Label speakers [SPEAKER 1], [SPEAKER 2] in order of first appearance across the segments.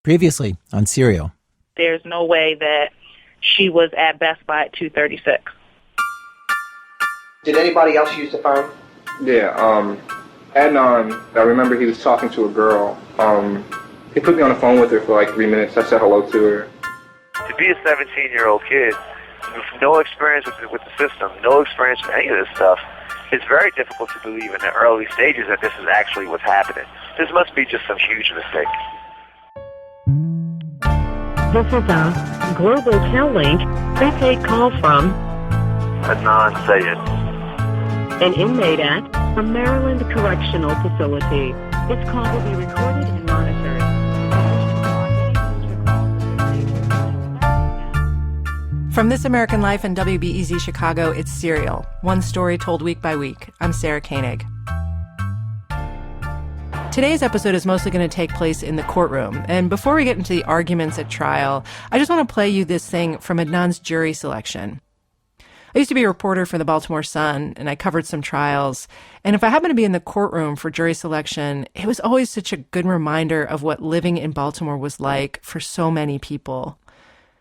[SPEAKER 1] Previously on Serial.
[SPEAKER 2] There's no way that she was at Best Buy at 2:36.
[SPEAKER 3] Did anybody else use the phone?
[SPEAKER 4] Yeah, Adnan, I remember he was talking to a girl. He put me on the phone with her for like 3 minutes. I said hello to her.
[SPEAKER 5] To be a 17-year-old kid with no experience with the system, no experience with any of this stuff, it's very difficult to believe in the early stages that this is actually what's happening. This must be just some huge mistake.
[SPEAKER 6] This is a Global Tel Link prepaid call from
[SPEAKER 5] Adnan Sayed,
[SPEAKER 6] an inmate at a Maryland Correctional Facility. This call will be recorded and monitored.
[SPEAKER 7] From This American Life and WBEZ Chicago, it's Serial, one story told week by week. I'm Sarah Koenig. Today's episode is mostly going to take place in the courtroom. And before we get into the arguments at trial, I just want to play you this thing from Adnan's jury selection. I used to be a reporter for the Baltimore Sun, and I covered some trials. And if I happened to be in the courtroom for jury selection, it was always such a good reminder of what living in Baltimore was like for so many people.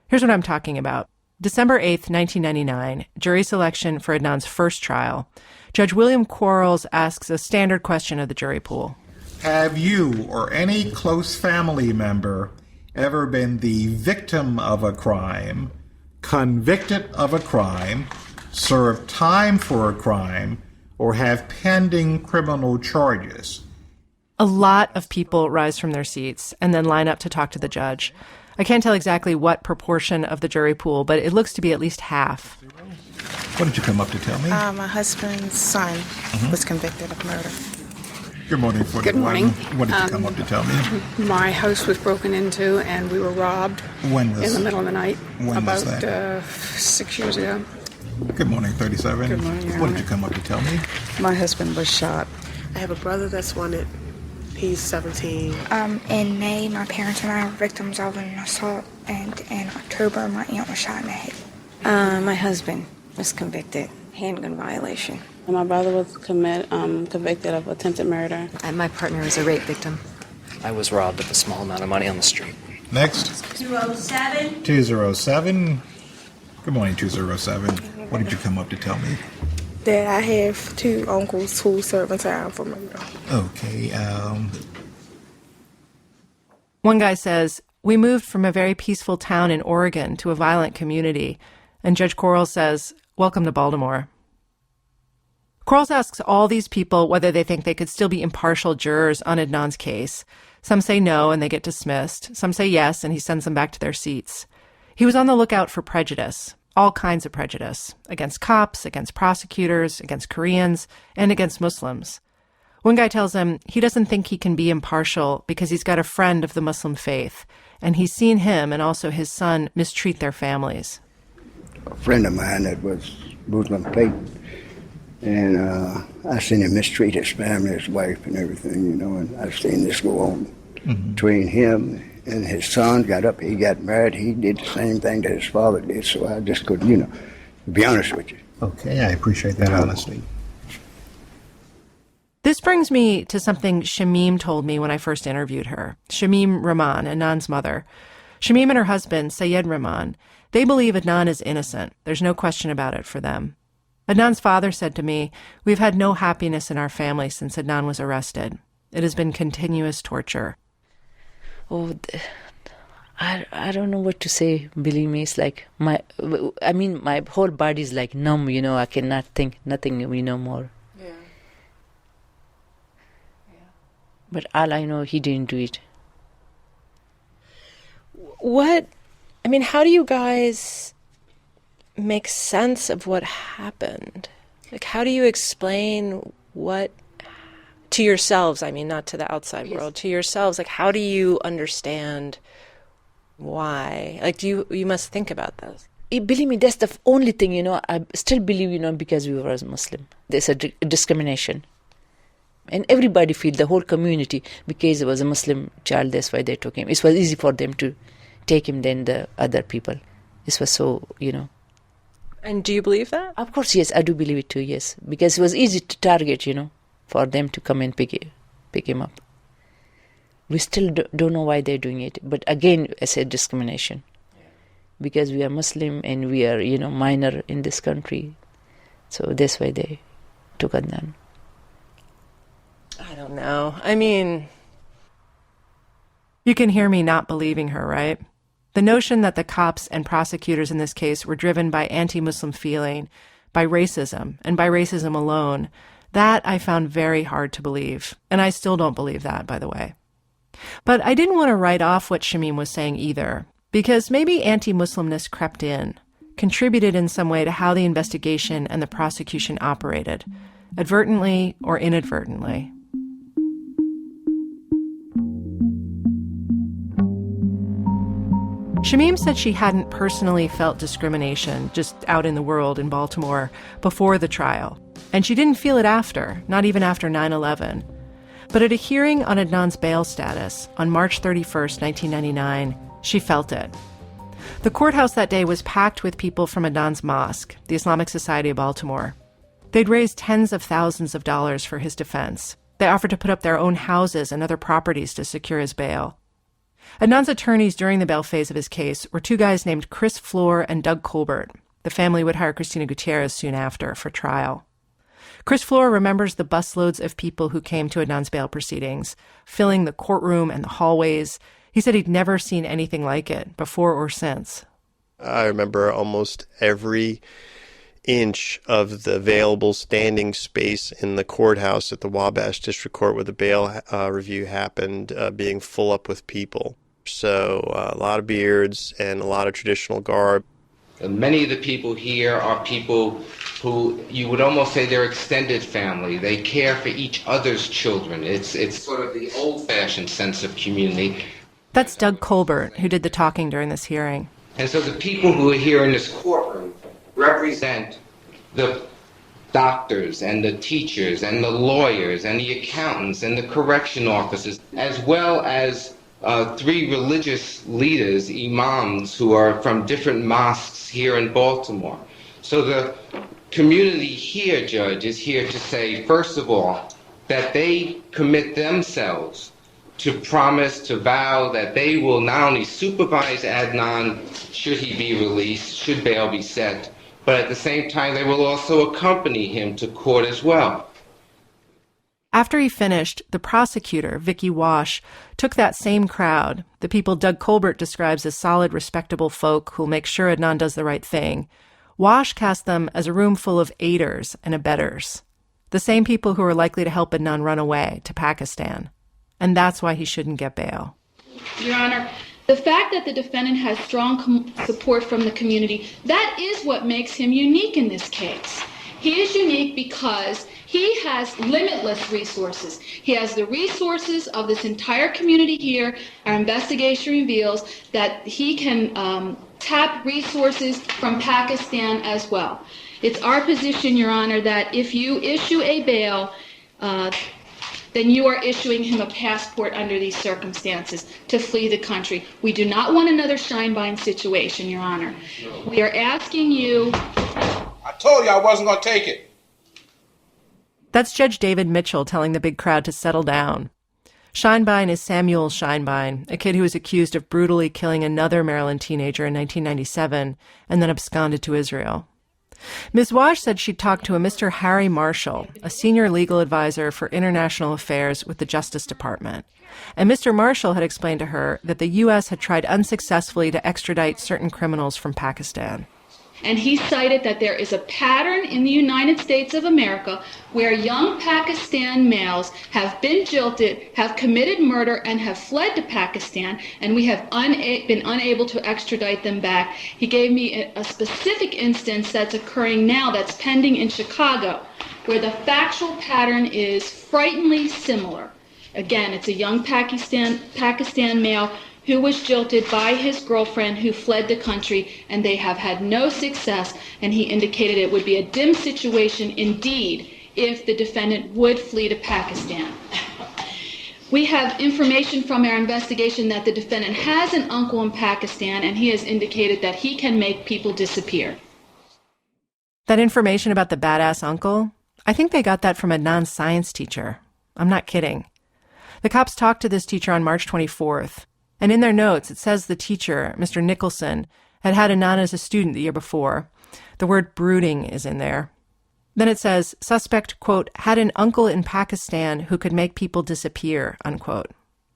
[SPEAKER 7] Here's what I'm talking about. December 8th, 1999, jury selection for Adnan's first trial. Judge William Quarles asks a standard question of the jury pool.
[SPEAKER 8] Have you or any close family member ever been the victim of a crime, convicted of a crime, served time for a crime, or have pending criminal charges?
[SPEAKER 7] A lot of people rise from their seats and then line up to talk to the judge. I can't tell exactly what proportion of the jury pool, but it looks to be at least half.
[SPEAKER 8] What did you come up to tell me?
[SPEAKER 9] My husband's son was convicted of murder.
[SPEAKER 8] Good morning, 41.
[SPEAKER 9] Good morning.
[SPEAKER 8] What did you come up to tell me?
[SPEAKER 9] My house was broken into and we were robbed.
[SPEAKER 8] When was
[SPEAKER 9] in the middle of the night.
[SPEAKER 8] When was that?
[SPEAKER 9] About 6 years ago.
[SPEAKER 8] Good morning, 37.
[SPEAKER 9] Good morning, Your
[SPEAKER 8] What
[SPEAKER 9] Honor.
[SPEAKER 8] did you come up to tell me?
[SPEAKER 9] My husband was shot.
[SPEAKER 10] I have a brother that's wanted. He's 17.
[SPEAKER 11] In May, my parents and I were victims of an assault, and in October, my aunt was shot in the head.
[SPEAKER 12] My husband was convicted, handgun violation.
[SPEAKER 13] My brother was convicted of attempted murder.
[SPEAKER 14] And my partner is a rape victim.
[SPEAKER 15] I was robbed of a small amount of money on the street.
[SPEAKER 8] Next.
[SPEAKER 16] 207.
[SPEAKER 8] 207. Good morning, 207. What did you come up to tell me?
[SPEAKER 10] That I have two uncles who serve in time for murder.
[SPEAKER 8] Okay,
[SPEAKER 7] One guy says, we moved from a very peaceful town in Oregon to a violent community. And Judge Quarles says, welcome to Baltimore. Quarles asks all these people whether they think they could still be impartial jurors on Adnan's case. Some say no and they get dismissed. Some say yes and he sends them back to their seats. He was on the lookout for prejudice, all kinds of prejudice, against cops, against prosecutors, against Koreans, and against Muslims. One guy tells him he doesn't think he can be impartial because he's got a friend of the Muslim faith, and he's seen him and also his son mistreat their families.
[SPEAKER 17] A friend of mine that was Muslim faith, and I seen him mistreat his family, his wife and everything, you know, and I've seen this go on between him and his son. Got up, he got married, he did the same thing that his father did, so I just couldn't, you know, be honest with you.
[SPEAKER 8] Okay, I appreciate that honesty.
[SPEAKER 7] This brings me to something Shamim told me when I first interviewed her. Shamim Rahman, Adnan's mother. Shamim and her husband, Sayed Rahman, they believe Adnan is innocent. There's no question about it for them. Adnan's father said to me, we've had no happiness in our family since Adnan was arrested. It has been continuous torture.
[SPEAKER 12] Oh, I don't know what to say. Believe me, it's like my whole body is like numb, you know. I cannot think nothing, you know, more. Yeah. But all I know, he didn't do it.
[SPEAKER 18] How do you guys make sense of what happened? Like, how do you explain what to yourselves? I mean, not to the outside world, to yourselves. Like, how do you understand why? Like, you must think about this.
[SPEAKER 12] Believe me, that's the only thing, you know. I still believe, you know, because we were Muslim. There's a discrimination. And everybody feel, the whole community, because it was a Muslim child, that's why they took him. It was easy for them to take him than the other people. This was so, you know.
[SPEAKER 18] And do you believe that?
[SPEAKER 12] Of course, yes, I do believe it too, yes. Because it was easy to target, you know, for them to come and pick him up. We still don't know why they're doing it. But again, I said discrimination. Because we are Muslim and we are, minor in this country. So that's why they took Adnan.
[SPEAKER 7] I don't know. I mean, you can hear me not believing her, right? The notion that the cops and prosecutors in this case were driven by anti-Muslim feeling, by racism, and by racism alone, that I found very hard to believe. And I still don't believe that, by the way. But I didn't want to write off what Shamim was saying either, because maybe anti-Muslimness crept in, contributed in some way to how the investigation and the prosecution operated, advertently or inadvertently. Shamim said she hadn't personally felt discrimination just out in the world in Baltimore before the trial, and she didn't feel it after, not even after 9/11. But at a hearing on Adnan's bail status on March 31st, 1999, she felt it. The courthouse that day was packed with people from Adnan's mosque, the Islamic Society of Baltimore. They'd raised tens of thousands of dollars for his defense. They offered to put up their own houses and other properties to secure his bail. Adnan's attorneys during the bail phase of his case were two guys named Chris Flohr and Doug Colbert. The family would hire Christina Gutierrez soon after for trial. Chris Flohr remembers the busloads of people who came to Adnan's bail proceedings, filling the courtroom and the hallways. He said he'd never seen anything like it before or since.
[SPEAKER 1] I remember almost every inch of the available standing space in the courthouse at the Wabash District Court where the bail review happened being full up with people. So a lot of beards and a lot of traditional garb.
[SPEAKER 3] Many of the people here are people who you would almost say they're extended family. They care for each other's children. It's sort of the old-fashioned sense of community.
[SPEAKER 7] That's Doug Colbert, who did the talking during this hearing.
[SPEAKER 3] And so the people who are here in this courtroom represent the doctors and the teachers and the lawyers and the accountants and the correction officers, as well as 3 religious leaders, imams, who are from different mosques here in Baltimore. So the community here, Judge, is here to say, first of all, that they commit themselves to promise, to vow that they will not only supervise Adnan should he be released, should bail be set, but at the same time they will also accompany him to court as well.
[SPEAKER 7] After he finished, the prosecutor, Vicky Wash, took that same crowd, the people Doug Colbert describes as solid, respectable folk who'll make sure Adnan does the right thing. Wash cast them as a room full of aiders and abettors, the same people who are likely to help Adnan run away to Pakistan. And that's why he shouldn't get bail.
[SPEAKER 16] Your Honor, the fact that the defendant has strong support from the community, that is what makes him unique in this case. He is unique because he has limitless resources. He has the resources of this entire community here. Our investigation reveals that he can tap resources from Pakistan as well. It's our position, Your Honor, that if you issue a bail, then you are issuing him a passport under these circumstances to flee the country. We do not want another Scheinbein situation, Your Honor. We are asking you...
[SPEAKER 19] I told you I wasn't going to take it.
[SPEAKER 7] That's Judge David Mitchell telling the big crowd to settle down. Scheinbein is Samuel Scheinbein, a kid who was accused of brutally killing another Maryland teenager in 1997 and then absconded to Israel. Ms. Wash said she'd talked to a Mr. Harry Marshall, a senior legal advisor for international affairs with the Justice Department. And Mr. Marshall had explained to her that the U.S. had tried unsuccessfully to extradite certain criminals from Pakistan.
[SPEAKER 16] And he cited that there is a pattern in the United States of America where young Pakistan males have been jilted, have committed murder, and have fled to Pakistan, and we have been unable to extradite them back. He gave me a specific instance that's occurring now that's pending in Chicago, where the factual pattern is frighteningly similar. Again, it's a young Pakistan male who was jilted by his girlfriend who fled the country, and they have had no success, and he indicated it would be a dim situation indeed if the defendant would flee to Pakistan. We have information from our investigation that the defendant has an uncle in Pakistan, and he has indicated that he can make people disappear.
[SPEAKER 7] That information about the badass uncle? I think they got that from Adnan's science teacher. I'm not kidding. The cops talked to this teacher on March 24th, and in their notes it says the teacher, Mr. Nicholson, had had Adnan as a student the year before. The word brooding is in there. Then it says, suspect, quote, had an uncle in Pakistan who could make people disappear, unquote.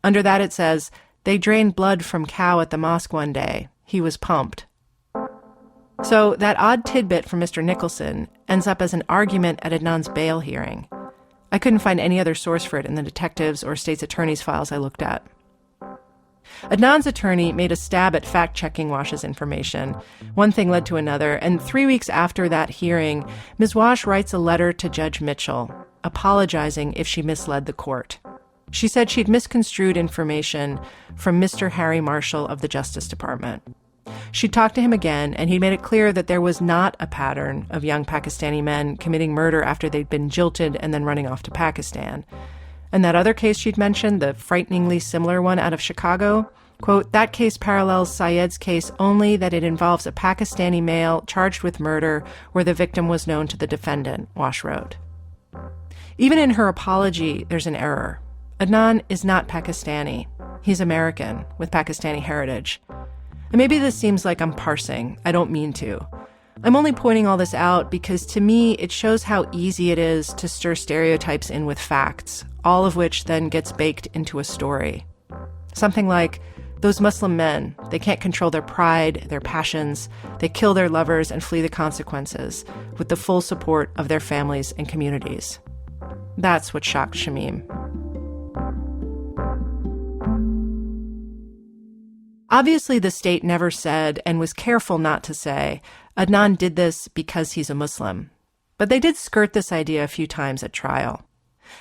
[SPEAKER 7] Under that it says, they drained blood from cow at the mosque one day. He was pumped. So that odd tidbit from Mr. Nicholson ends up as an argument at Adnan's bail hearing. I couldn't find any other source for it in the detectives' or state's attorney's files I looked at. Adnan's attorney made a stab at fact-checking Wash's information. One thing led to another, and 3 weeks after that hearing, Ms. Wash writes a letter to Judge Mitchell, apologizing if she misled the court. She said she'd misconstrued information from Mr. Harry Marshall of the Justice Department. She talked to him again, and he made it clear that there was not a pattern of young Pakistani men committing murder after they'd been jilted and then running off to Pakistan. And that other case she'd mentioned, the frighteningly similar one out of Chicago, quote, that case parallels Syed's case only that it involves a Pakistani male charged with murder where the victim was known to the defendant, Wash wrote. Even in her apology, there's an error. Adnan is not Pakistani. He's American with Pakistani heritage. And maybe this seems like I'm parsing. I don't mean to. I'm only pointing all this out because to me, it shows how easy it is to stir stereotypes in with facts, all of which then gets baked into a story. Something like, those Muslim men, they can't control their pride, their passions, they kill their lovers and flee the consequences with the full support of their families and communities. That's what shocked Shamim. Obviously, the state never said, and was careful not to say, Adnan did this because he's a Muslim. But they did skirt this idea a few times at trial.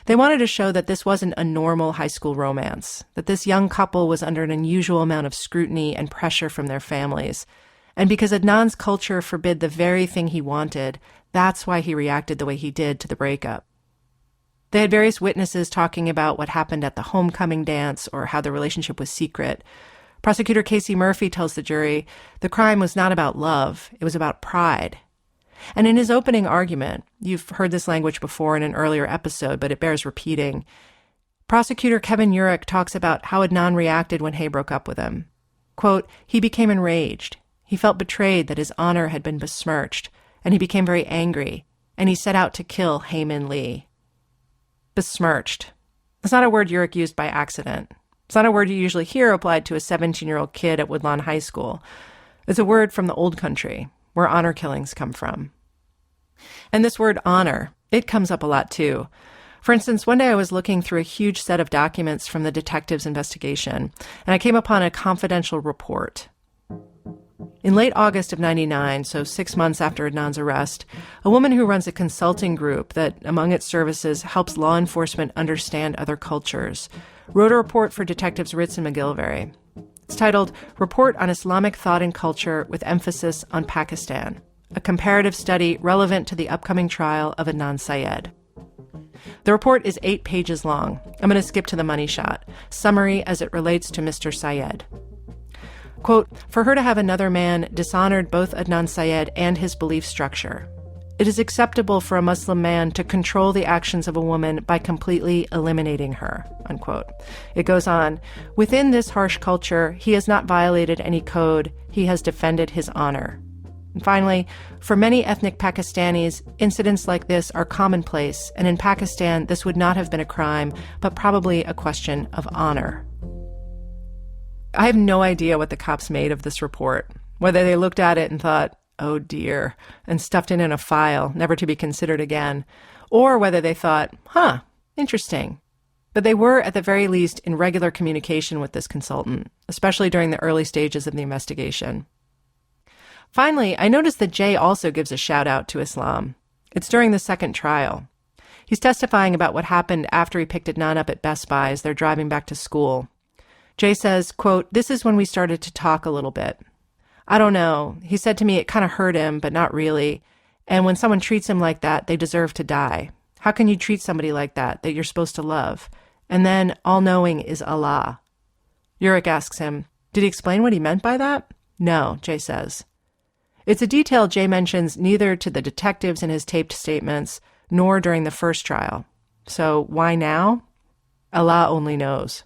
[SPEAKER 7] They wanted to show that this wasn't a normal high school romance, that this young couple was under an unusual amount of scrutiny and pressure from their families. And because Adnan's culture forbid the very thing he wanted, that's why he reacted the way he did to the breakup. They had various witnesses talking about what happened at the homecoming dance or how the relationship was secret. Prosecutor Casey Murphy tells the jury the crime was not about love, it was about pride. And in his opening argument, you've heard this language before in an earlier episode, but it bears repeating, Prosecutor Kevin Urich talks about how Adnan reacted when Hay broke up with him. Quote, he became enraged. He felt betrayed that his honor had been besmirched, and he became very angry, and he set out to kill Hay-Min Lee. Besmirched. That's not a word Urich used by accident. It's not a word you usually hear applied to a 17-year-old kid at Woodlawn High School. It's a word from the old country, where honor killings come from. And this word honor, it comes up a lot too. For instance, one day I was looking through a huge set of documents from the detective's investigation, and I came upon a confidential report. In late August of '99, so 6 months after Adnan's arrest, a woman who runs a consulting group that, among its services, helps law enforcement understand other cultures, wrote a report for detectives Ritz and McGillivray. It's titled Report on Islamic Thought and Culture with Emphasis on Pakistan, a comparative study relevant to the upcoming trial of Adnan Syed. The report is 8 pages long. I'm going to skip to the money shot. Summary as it relates to Mr. Syed. Quote, for her to have another man dishonored both Adnan Syed and his belief structure. It is acceptable for a Muslim man to control the actions of a woman by completely eliminating her, unquote. It goes on, within this harsh culture, he has not violated any code, he has defended his honor. And finally, for many ethnic Pakistanis, incidents like this are commonplace, and in Pakistan, this would not have been a crime, but probably a question of honor. I have no idea what the cops made of this report, whether they looked at it and thought, oh dear, and stuffed it in a file, never to be considered again, or whether they thought, interesting. But they were, at the very least, in regular communication with this consultant, especially during the early stages of the investigation. Finally, I noticed that Jay also gives a shout-out to Islam. It's during the second trial. He's testifying about what happened after he picked Adnan up at Best Buy as they're driving back to school. Jay says, quote, this is when we started to talk a little bit. I don't know. He said to me it kind of hurt him, but not really. And when someone treats him like that, they deserve to die. How can you treat somebody like that you're supposed to love? And then all-knowing is Allah. Urich asks him, did he explain what he meant by that? No, Jay says. It's a detail Jay mentions neither to the detectives in his taped statements nor during the first trial. So why now? Allah only knows.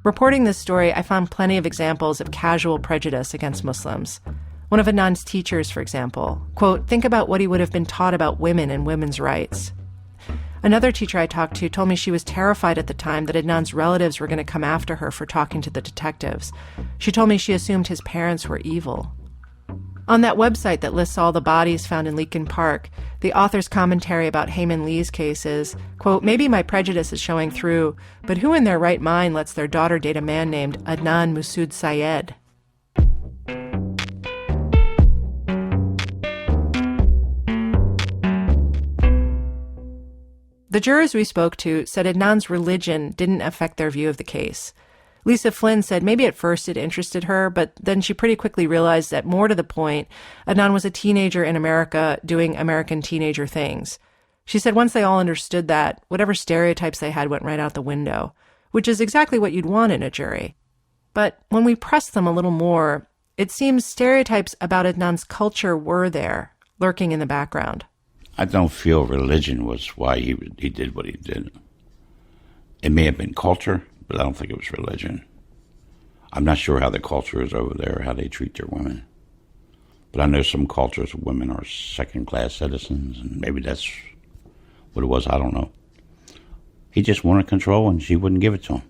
[SPEAKER 7] Reporting this story, I found plenty of examples of casual prejudice against Muslims. One of Adnan's teachers, for example, quote, think about what he would have been taught about women and women's rights. Another teacher I talked to told me she was terrified at the time that Adnan's relatives were going to come after her for talking to the detectives. She told me she assumed his parents were evil. On that website that lists all the bodies found in Leakin Park, the author's commentary about Heyman Lee's case is, quote, maybe my prejudice is showing through, but who in their right mind lets their daughter date a man named Adnan Masood Syed? The jurors we spoke to said Adnan's religion didn't affect their view of the case. Lisa Flynn said maybe at first it interested her, but then she pretty quickly realized that more to the point, Adnan was a teenager in America doing American teenager things. She said once they all understood that, whatever stereotypes they had went right out the window, which is exactly what you'd want in a jury. But when we pressed them a little more, it seems stereotypes about Adnan's culture were there, lurking in the background.
[SPEAKER 20] I don't feel religion was why he did what he did. It may have been culture, but I don't think it was religion. I'm not sure how the culture is over there, how they treat their women. But I know some cultures women are second-class citizens, and maybe that's what it was. I don't know. He just wanted control, and she wouldn't give it to him.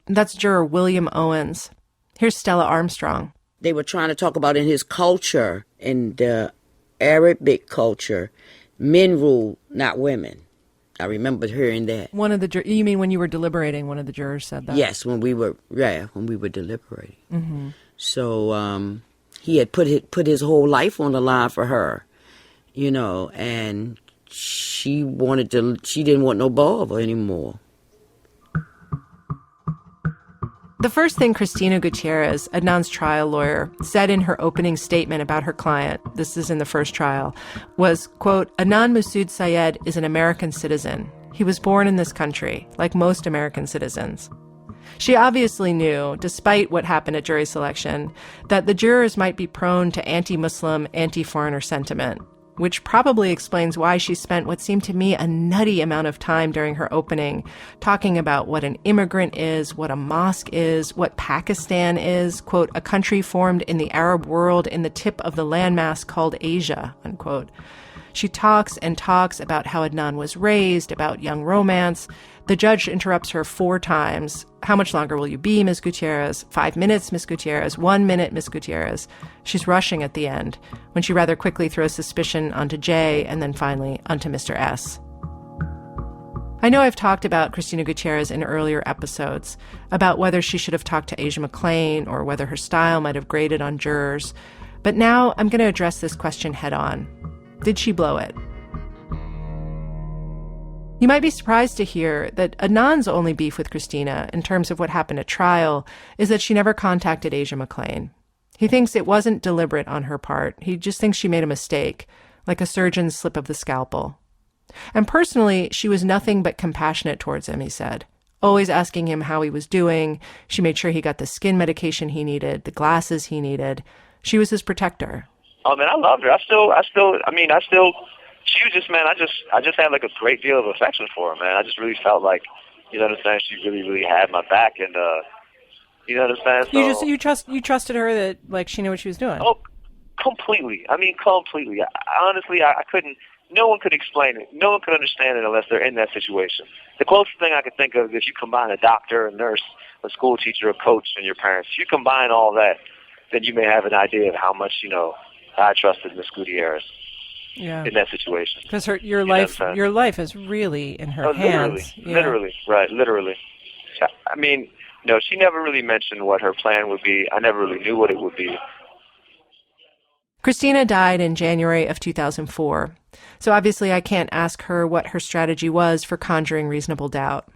[SPEAKER 7] That's juror William Owens. Here's Stella Armstrong.
[SPEAKER 21] They were trying to talk about in his culture, in the Arabic culture, men rule, not women. I remember hearing that.
[SPEAKER 7] You mean when you were deliberating, one of the jurors said that?
[SPEAKER 21] Yes, when we were deliberating.
[SPEAKER 7] Mm-hmm.
[SPEAKER 21] So he had put his whole life on the line for her, and she didn't want no bother anymore.
[SPEAKER 7] The first thing Christina Gutierrez, Adnan's trial lawyer, said in her opening statement about her client, this is in the first trial, was, quote, Adnan Masood Syed is an American citizen. He was born in this country, like most American citizens. She obviously knew, despite what happened at jury selection, that the jurors might be prone to anti-Muslim, anti-foreigner sentiment, which probably explains why she spent what seemed to me a nutty amount of time during her opening talking about what an immigrant is, what a mosque is, what Pakistan is, quote, a country formed in the Arab world in the tip of the landmass called Asia, unquote. She talks and talks about how Adnan was raised, about young romance. The judge interrupts her 4 times. How much longer will you be, Ms. Gutierrez? 5 minutes, Ms. Gutierrez. 1 minute, Ms. Gutierrez. She's rushing at the end, when she rather quickly throws suspicion onto J and then finally onto Mr. S. I know I've talked about Christina Gutierrez in earlier episodes, about whether she should have talked to Asia McClain or whether her style might have grated on jurors. But now I'm going to address this question head on. Did she blow it? You might be surprised to hear that Adnan's only beef with Christina in terms of what happened at trial is that she never contacted Asia McClain. He thinks it wasn't deliberate on her part. He just thinks she made a mistake, like a surgeon's slip of the scalpel. And personally, she was nothing but compassionate towards him, he said, always asking him how he was doing. She made sure he got the skin medication he needed, the glasses he needed. She was his protector.
[SPEAKER 5] Oh man, I loved her. She was just, man, I just had like a great deal of affection for her, man. I just really felt like, you understand, she really, really had my back, and you understand. So,
[SPEAKER 7] you trusted her that like she knew what she was doing.
[SPEAKER 5] Oh, completely. I mean, completely. Honestly, I couldn't. No one could explain it. No one could understand it unless they're in that situation. The closest thing I could think of is if you combine a doctor, a nurse, a school teacher, a coach, and your parents. If you combine all that, then you may have an idea of how much I trusted Miss Gutierrez.
[SPEAKER 7] Yeah.
[SPEAKER 5] In that situation.
[SPEAKER 7] Because your life is really in her hands.
[SPEAKER 5] Literally. I mean, no, she never really mentioned what her plan would be. I never really knew what it would be.
[SPEAKER 7] Christina died in January of 2004. So obviously I can't ask her what her strategy was for conjuring reasonable doubt.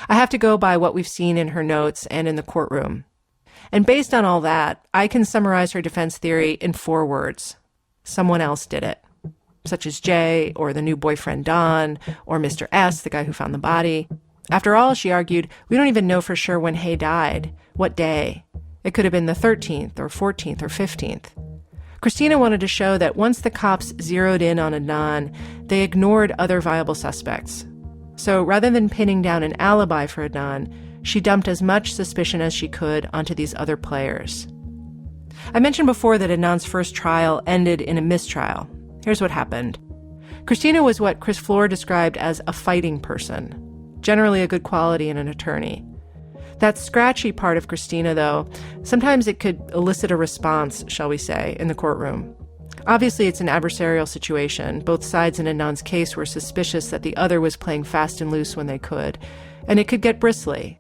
[SPEAKER 7] I have to go by what we've seen in her notes and in the courtroom. And based on all that, I can summarize her defense theory in 4 words. Someone else did it. Such as Jay, or the new boyfriend Don, or Mr. S, the guy who found the body. After all, she argued, we don't even know for sure when Hay died. What day? It could have been the 13th, or 14th, or 15th. Christina wanted to show that once the cops zeroed in on Adnan, they ignored other viable suspects. So rather than pinning down an alibi for Adnan, she dumped as much suspicion as she could onto these other players. I mentioned before that Adnan's first trial ended in a mistrial. Here's what happened. Christina was what Chris Flohr described as a fighting person, generally a good quality in an attorney. That scratchy part of Christina, though, sometimes it could elicit a response, shall we say, in the courtroom. Obviously, it's an adversarial situation. Both sides in Adnan's case were suspicious that the other was playing fast and loose when they could, and it could get bristly.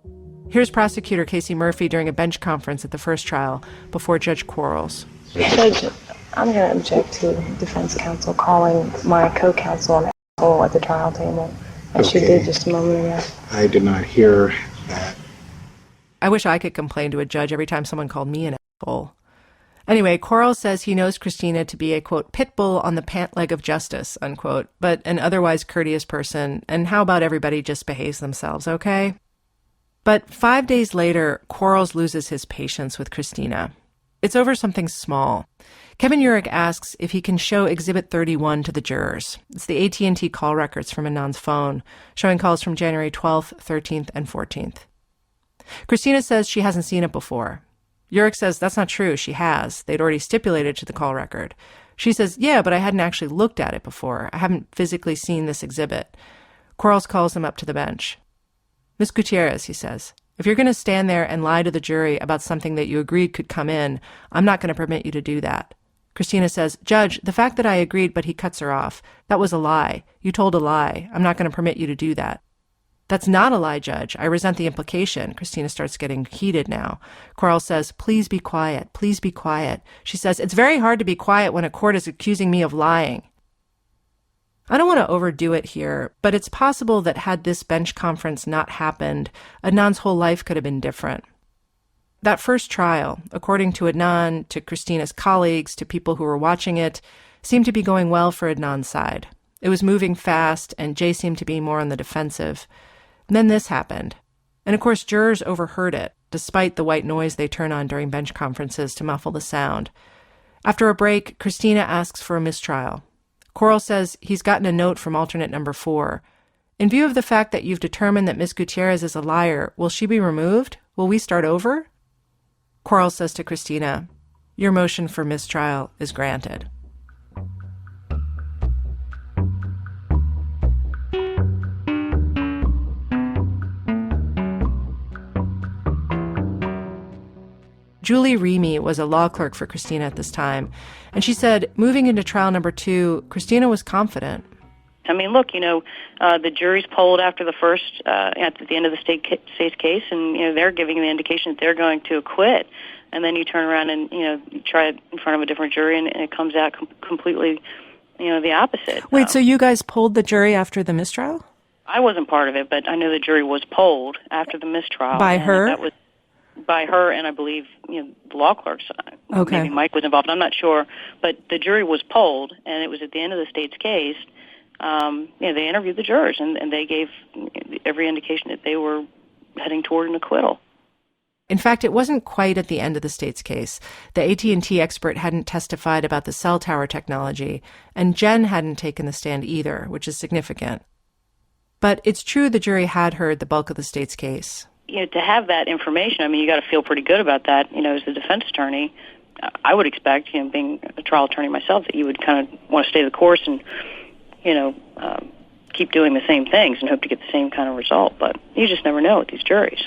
[SPEAKER 7] Here's prosecutor Casey Murphy during a bench conference at the first trial before Judge Quarles.
[SPEAKER 10] Judge, I'm going to object to defense counsel calling my co-counsel an asshole at the trial table, as she did just a moment ago.
[SPEAKER 8] I did not hear that.
[SPEAKER 7] I wish I could complain to a judge every time someone called me an asshole. Anyway, Quarles says he knows Christina to be a, quote, pit bull on the pant leg of justice, unquote, but an otherwise courteous person, and how about everybody just behaves themselves, okay? But 5 days later, Quarles loses his patience with Christina. It's over something small. Kevin Urick asks if he can show Exhibit 31 to the jurors. It's the AT&T call records from Adnan's phone, showing calls from January 12th, 13th, and 14th. Christina says she hasn't seen it before. Urick says that's not true. She has. They'd already stipulated to the call record. She says, yeah, but I hadn't actually looked at it before. I haven't physically seen this exhibit. Quarles calls them up to the bench. Miss Gutierrez, he says, if you're going to stand there and lie to the jury about something that you agreed could come in, I'm not going to permit you to do that. Christina says, Judge, the fact that I agreed, but he cuts her off. That was a lie. You told a lie. I'm not going to permit you to do that. That's not a lie, Judge. I resent the implication. Christina starts getting heated now. Quarles says, please be quiet. Please be quiet. She says, it's very hard to be quiet when a court is accusing me of lying. I don't want to overdo it here, but it's possible that had this bench conference not happened, Adnan's whole life could have been different. That first trial, according to Adnan, to Christina's colleagues, to people who were watching it, seemed to be going well for Adnan's side. It was moving fast, and Jay seemed to be more on the defensive. And then this happened. And of course, jurors overheard it, despite the white noise they turn on during bench conferences to muffle the sound. After a break, Christina asks for a mistrial. Quarles says he's gotten a note from alternate number 4. In view of the fact that you've determined that Miss Gutierrez is a liar, will she be removed? Will we start over? Quarles says to Christina, your motion for mistrial is granted. Julie Remy was a law clerk for Christina at this time, and she said, moving into trial number 2, Christina was confident.
[SPEAKER 2] I mean, look, the jury's polled after the first, at the end of the state's case, and, they're giving the indication that they're going to acquit. And then you turn around and, you try it in front of a different jury, and it comes out completely, the opposite.
[SPEAKER 7] Wait, so you guys polled the jury after the mistrial?
[SPEAKER 2] I wasn't part of it, but I know the jury was polled after the mistrial.
[SPEAKER 7] By her?
[SPEAKER 2] That was by her, and I believe, the law clerks.
[SPEAKER 7] Okay.
[SPEAKER 2] Maybe Mike was involved. I'm not sure. But the jury was polled, and it was at the end of the state's case. They interviewed the jurors, and they gave every indication that they were heading toward an acquittal.
[SPEAKER 7] In fact, it wasn't quite at the end of the state's case. The AT&T expert hadn't testified about the cell tower technology, and Jen hadn't taken the stand either, which is significant. But it's true the jury had heard the bulk of the state's case.
[SPEAKER 2] To have that information, you got to feel pretty good about that, as a defense attorney. I would expect, being a trial attorney myself, that you would kind of want to stay the course and, keep doing the same things and hope to get the same kind of result. But you just never know with these juries.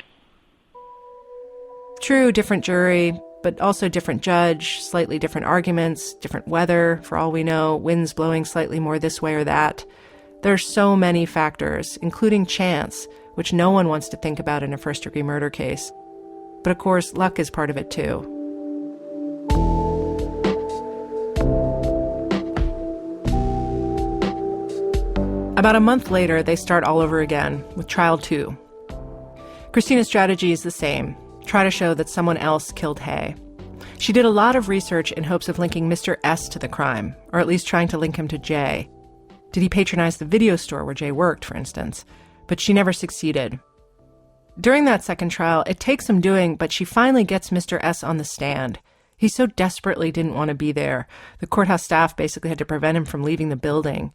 [SPEAKER 7] True, different jury, but also different judge, slightly different arguments, different weather, for all we know, winds blowing slightly more this way or that. There are so many factors, including chance, which no one wants to think about in a first-degree murder case. But of course, luck is part of it too. About a month later, they start all over again with trial 2. Christina's strategy is the same. Try to show that someone else killed Hay. She did a lot of research in hopes of linking Mr. S to the crime, or at least trying to link him to Jay. Did he patronize the video store where Jay worked, for instance? But she never succeeded. During that second trial, it takes some doing, but she finally gets Mr. S on the stand. He so desperately didn't want to be there. The courthouse staff basically had to prevent him from leaving the building.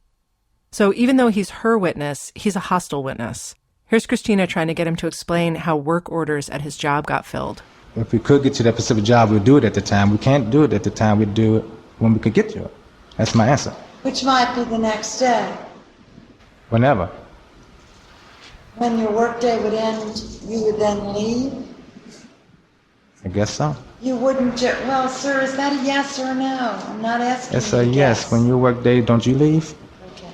[SPEAKER 7] So even though he's her witness, he's a hostile witness. Here's Christina trying to get him to explain how work orders at his job got filled.
[SPEAKER 4] If we could get to that specific job, we'd do it at the time. We can't do it at the time. We'd do it when we could get to it. That's my answer.
[SPEAKER 22] Which might be the next day.
[SPEAKER 4] Whenever.
[SPEAKER 22] When your workday would end, you would then leave?
[SPEAKER 4] I guess so.
[SPEAKER 22] You wouldn't well, sir, is that a yes or a no? I'm not asking
[SPEAKER 4] It's
[SPEAKER 22] you
[SPEAKER 4] a
[SPEAKER 22] to
[SPEAKER 4] yes.
[SPEAKER 22] guess.
[SPEAKER 4] When your workday, don't you leave?
[SPEAKER 22] Okay.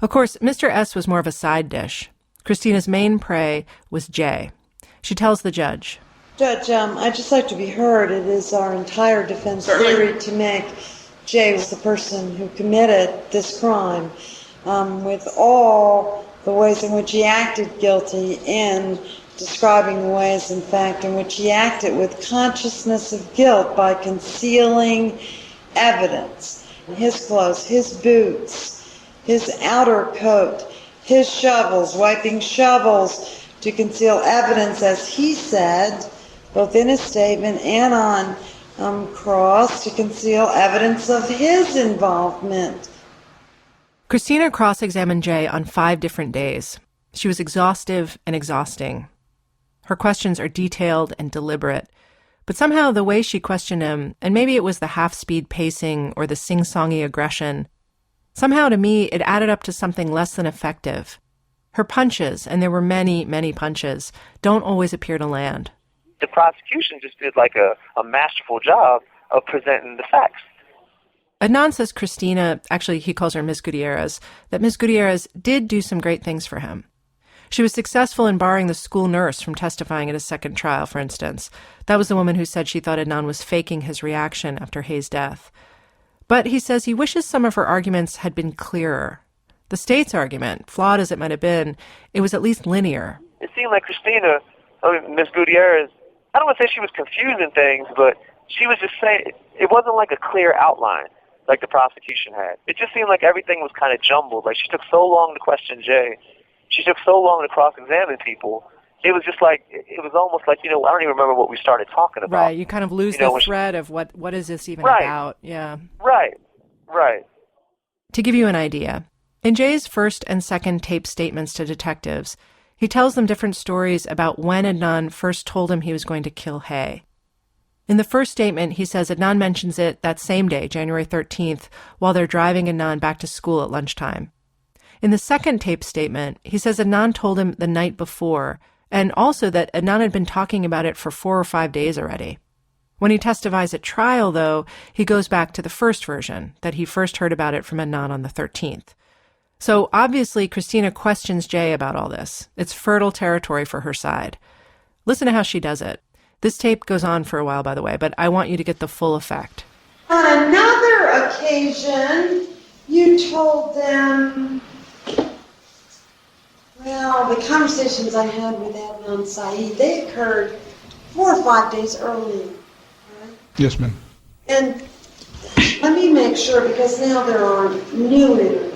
[SPEAKER 7] Of course, Mr. S was more of a side dish. Christina's main prey was Jay. She tells the judge,
[SPEAKER 22] Judge, I'd just like to be heard. It is our entire defense theory to make Jay was the person who committed this crime, with all the ways in which he acted guilty and describing the ways, in fact, in which he acted with consciousness of guilt by concealing evidence. His clothes, his boots, his outer coat, his shovels, wiping shovels to conceal evidence, as he said, both in his statement and on cross, to conceal evidence of his involvement.
[SPEAKER 7] Christina cross-examined Jay on 5 different days. She was exhaustive and exhausting. Her questions are detailed and deliberate, but somehow the way she questioned him, and maybe it was the half-speed pacing or the sing-songy aggression, somehow to me it added up to something less than effective. Her punches, and there were many, many punches, don't always appear to land.
[SPEAKER 5] The prosecution just did like a masterful job of presenting the facts.
[SPEAKER 7] Adnan says Christina, actually he calls her Miss Gutierrez, that Miss Gutierrez did do some great things for him. She was successful in barring the school nurse from testifying at his second trial, for instance. That was the woman who said she thought Adnan was faking his reaction after Hayes' death. But he says he wishes some of her arguments had been clearer. The state's argument, flawed as it might have been, it was at least linear.
[SPEAKER 5] It seemed like Christina, Miss Gutierrez, I don't want to say she was confusing things, but she was just saying, it wasn't like a clear outline like the prosecution had. It just seemed like everything was kind of jumbled. Like she took so long to question Jay. She took so long to cross-examine people. It was just like, it was almost like, I don't even remember what we started talking about.
[SPEAKER 7] Right, you kind of lose the thread of what is this even about. Yeah.
[SPEAKER 5] Right.
[SPEAKER 7] To give you an idea, in Jay's first and second tape statements to detectives, he tells them different stories about when Adnan first told him he was going to kill Hay. In the first statement, he says Adnan mentions it that same day, January 13th, while they're driving Adnan back to school at lunchtime. In the second tape statement, he says Adnan told him the night before, and also that Adnan had been talking about it for 4 or 5 days already. When he testifies at trial, though, he goes back to the first version, that he first heard about it from Adnan on the 13th. So obviously, Christina questions Jay about all this. It's fertile territory for her side. Listen to how she does it. This tape goes on for a while, by the way, but I want you to get the full effect.
[SPEAKER 22] On another occasion, you told them, well, the conversations I had with Adnan Saeed, they occurred 4 or 5 days earlier. Right?
[SPEAKER 4] Yes, ma'am.
[SPEAKER 22] And let me make sure, because now there are new interviews.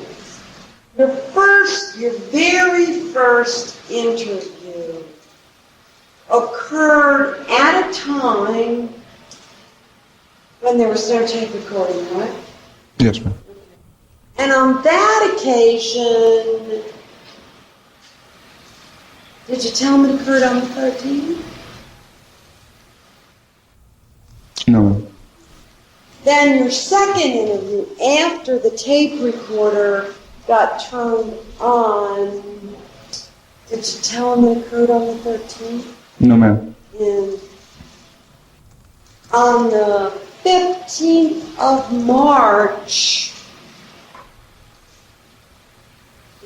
[SPEAKER 22] Your very first interview occurred at a time when there was no tape recording, right?
[SPEAKER 4] Yes, ma'am.
[SPEAKER 22] And on that occasion, did you tell him it occurred on the 13th?
[SPEAKER 4] No.
[SPEAKER 22] Then your second interview, after the tape recorder got turned on, did you tell him it occurred on the 13th?
[SPEAKER 4] No, ma'am.
[SPEAKER 22] And on the 15th of March,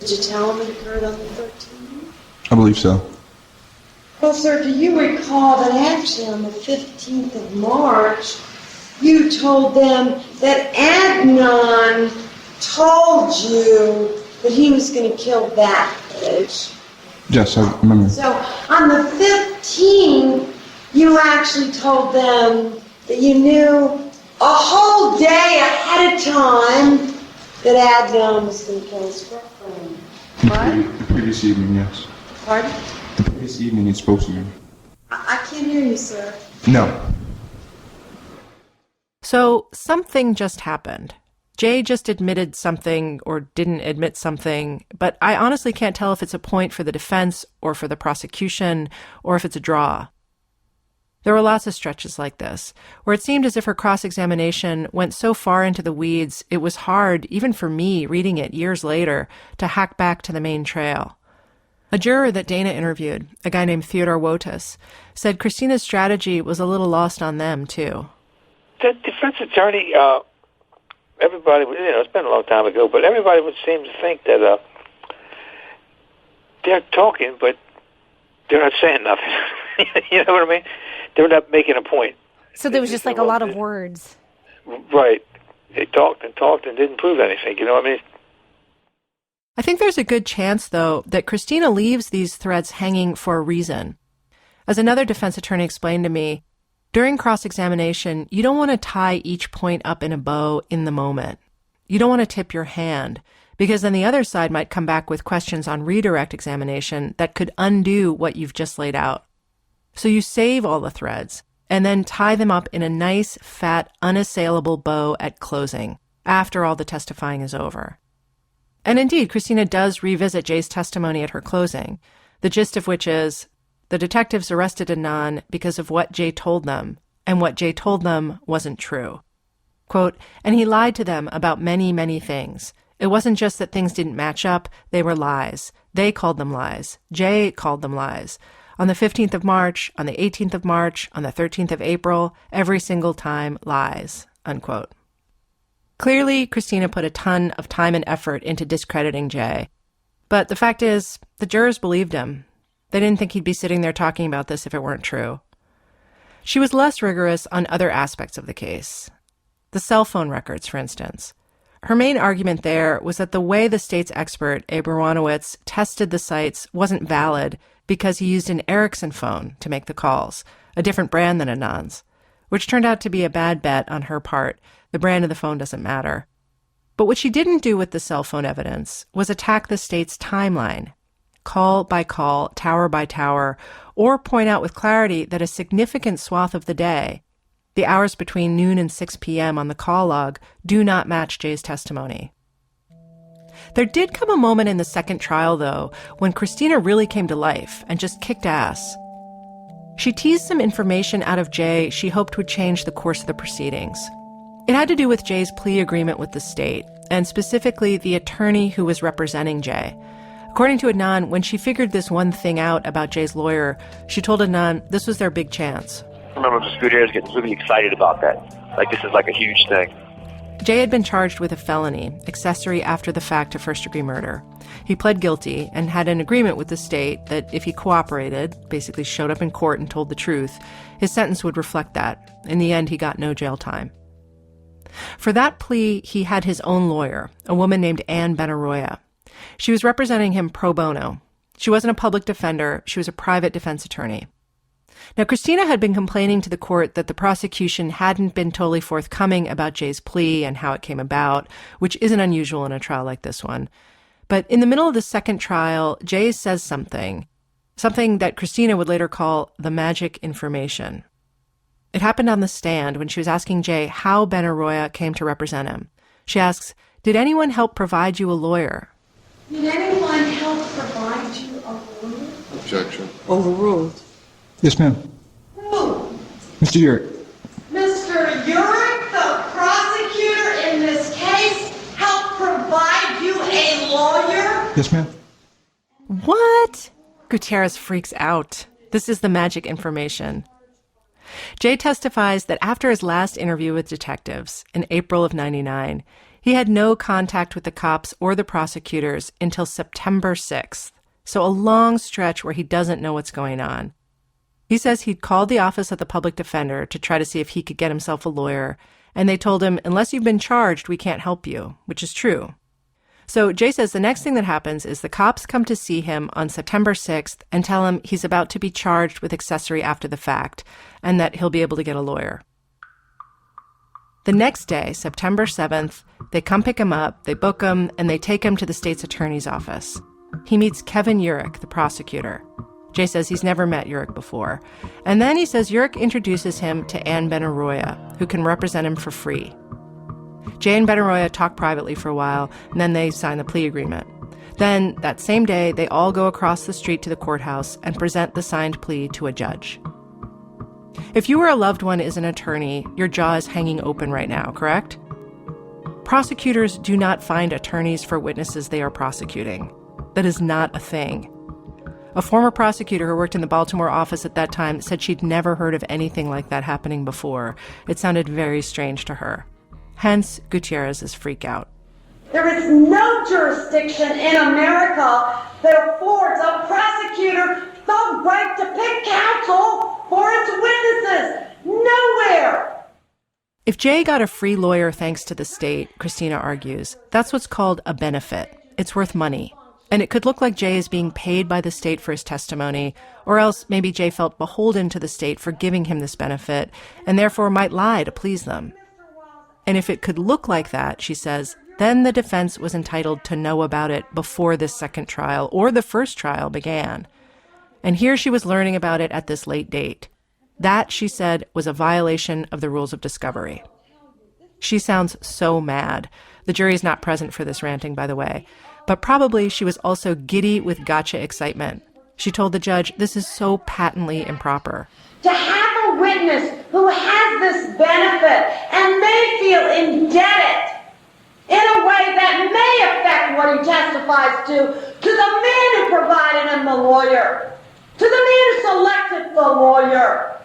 [SPEAKER 22] did you tell him it occurred on the 13th?
[SPEAKER 4] I believe so.
[SPEAKER 22] Well, sir, do you recall that actually on the 15th of March, you told them that Adnan told you that he was going to kill that bitch?
[SPEAKER 4] Yes, I remember.
[SPEAKER 22] So on the 15th, you actually told them that you knew a whole day ahead of time that Adnan was going to kill his girlfriend. Right?
[SPEAKER 4] The previous evening, yes.
[SPEAKER 22] Pardon?
[SPEAKER 4] The previous evening he spoke to me.
[SPEAKER 22] I can't hear you, sir.
[SPEAKER 4] No.
[SPEAKER 7] So something just happened. Jay just admitted something or didn't admit something, but I honestly can't tell if it's a point for the defense or for the prosecution or if it's a draw. There were lots of stretches like this, where it seemed as if her cross-examination went so far into the weeds, it was hard, even for me, reading it years later, to hack back to the main trail. A juror that Dana interviewed, a guy named Theodore Wotus, said Christina's strategy was a little lost on them, too.
[SPEAKER 6] The defense attorney, everybody, it's been a long time ago, but everybody would seem to think that they're talking, but they're not saying nothing. You know what I mean? They're not making a point.
[SPEAKER 9] So there was just like a lot of words.
[SPEAKER 6] Right. They talked and didn't prove anything. You know what I mean?
[SPEAKER 7] I think there's a good chance, though, that Christina leaves these threads hanging for a reason. As another defense attorney explained to me, during cross-examination, you don't want to tie each point up in a bow in the moment. You don't want to tip your hand, because then the other side might come back with questions on redirect examination that could undo what you've just laid out. So you save all the threads and then tie them up in a nice, fat, unassailable bow at closing, after all the testifying is over. And indeed, Christina does revisit Jay's testimony at her closing, the gist of which is, the detectives arrested Adnan because of what Jay told them, and what Jay told them wasn't true. Quote, and he lied to them about many, many things. It wasn't just that things didn't match up, they were lies. They called them lies. Jay called them lies. On the 15th of March, on the 18th of March, on the 13th of April, every single time, lies, unquote. Clearly, Christina put a ton of time and effort into discrediting Jay. But the fact is, the jurors believed him. They didn't think he'd be sitting there talking about this if it weren't true. She was less rigorous on other aspects of the case. The cell phone records, for instance. Her main argument there was that the way the state's expert, Abe Aronowitz, tested the sites wasn't valid because he used an Ericsson phone to make the calls, a different brand than Adnan's, which turned out to be a bad bet on her part. The brand of the phone doesn't matter. But what she didn't do with the cell phone evidence was attack the state's timeline, call by call, tower by tower, or point out with clarity that a significant swath of the day, the hours between noon and 6 p.m. on the call log, do not match Jay's testimony. There did come a moment in the second trial, though, when Christina really came to life and just kicked ass. She teased some information out of Jay she hoped would change the course of the proceedings. It had to do with Jay's plea agreement with the state, and specifically the attorney who was representing Jay. According to Adnan, when she figured this one thing out about Jay's lawyer, she told Adnan this was their big chance.
[SPEAKER 5] I remember Mr. Gutierrez getting really excited about that. Like, this is like a huge thing.
[SPEAKER 7] Jay had been charged with a felony, accessory after the fact to first-degree murder. He pled guilty and had an agreement with the state that if he cooperated, basically showed up in court and told the truth, his sentence would reflect that. In the end, he got no jail time. For that plea, he had his own lawyer, a woman named Ann Benaroya. She was representing him pro bono. She wasn't a public defender. She was a private defense attorney. Now, Christina had been complaining to the court that the prosecution hadn't been totally forthcoming about Jay's plea and how it came about, which isn't unusual in a trial like this one. But in the middle of the second trial, Jay says something that Christina would later call the magic information. It happened on the stand when she was asking Jay how Benaroya came to represent him. She asks, did anyone help provide you a lawyer?
[SPEAKER 22] Did anyone help provide you a lawyer?
[SPEAKER 19] Objection.
[SPEAKER 22] Overruled.
[SPEAKER 4] Yes, ma'am.
[SPEAKER 22] Who?
[SPEAKER 4] Mr. York.
[SPEAKER 22] Mr. York, the prosecutor in this case, helped provide you a lawyer?
[SPEAKER 4] Yes, ma'am.
[SPEAKER 7] What? Gutierrez freaks out. This is the magic information. Jay testifies that after his last interview with detectives in April of '99, he had no contact with the cops or the prosecutors until September 6th, so a long stretch where he doesn't know what's going on. He says he'd called the office of the public defender to try to see if he could get himself a lawyer, and they told him, unless you've been charged, we can't help you, which is true. So Jay says the next thing that happens is the cops come to see him on September 6th and tell him he's about to be charged with accessory after the fact, and that he'll be able to get a lawyer. The next day, September 7th, they come pick him up, they book him, and they take him to the state's attorney's office. He meets Kevin Urich, the prosecutor. Jay says he's never met Yurek before. And then he says Yurek introduces him to Ann Benaroya, who can represent him for free. Jay and Benaroya talk privately for a while, and then they sign the plea agreement. Then, that same day, they all go across the street to the courthouse and present the signed plea to a judge. If you or a loved one is an attorney, your jaw is hanging open right now, correct? Prosecutors do not find attorneys for witnesses they are prosecuting. That is not a thing. A former prosecutor who worked in the Baltimore office at that time said she'd never heard of anything like that happening before. It sounded very strange to her. Hence, Gutierrez's freak out.
[SPEAKER 22] There is no jurisdiction in America that affords a prosecutor the right to pick counsel for its witnesses. Nowhere!
[SPEAKER 7] If Jay got a free lawyer thanks to the state, Christina argues, that's what's called a benefit. It's worth money. And it could look like Jay is being paid by the state for his testimony, or else maybe Jay felt beholden to the state for giving him this benefit, and therefore might lie to please them. And if it could look like that, she says, then the defense was entitled to know about it before this second trial or the first trial began. And here she was learning about it at this late date. That, she said, was a violation of the rules of discovery. She sounds so mad. The jury's not present for this ranting, by the way. But probably she was also giddy with gotcha excitement. She told the judge, this is so patently improper.
[SPEAKER 22] To have a witness who has this benefit and may feel indebted in a way that may affect what he testifies to the man who provided him the lawyer, to the man who selected the lawyer.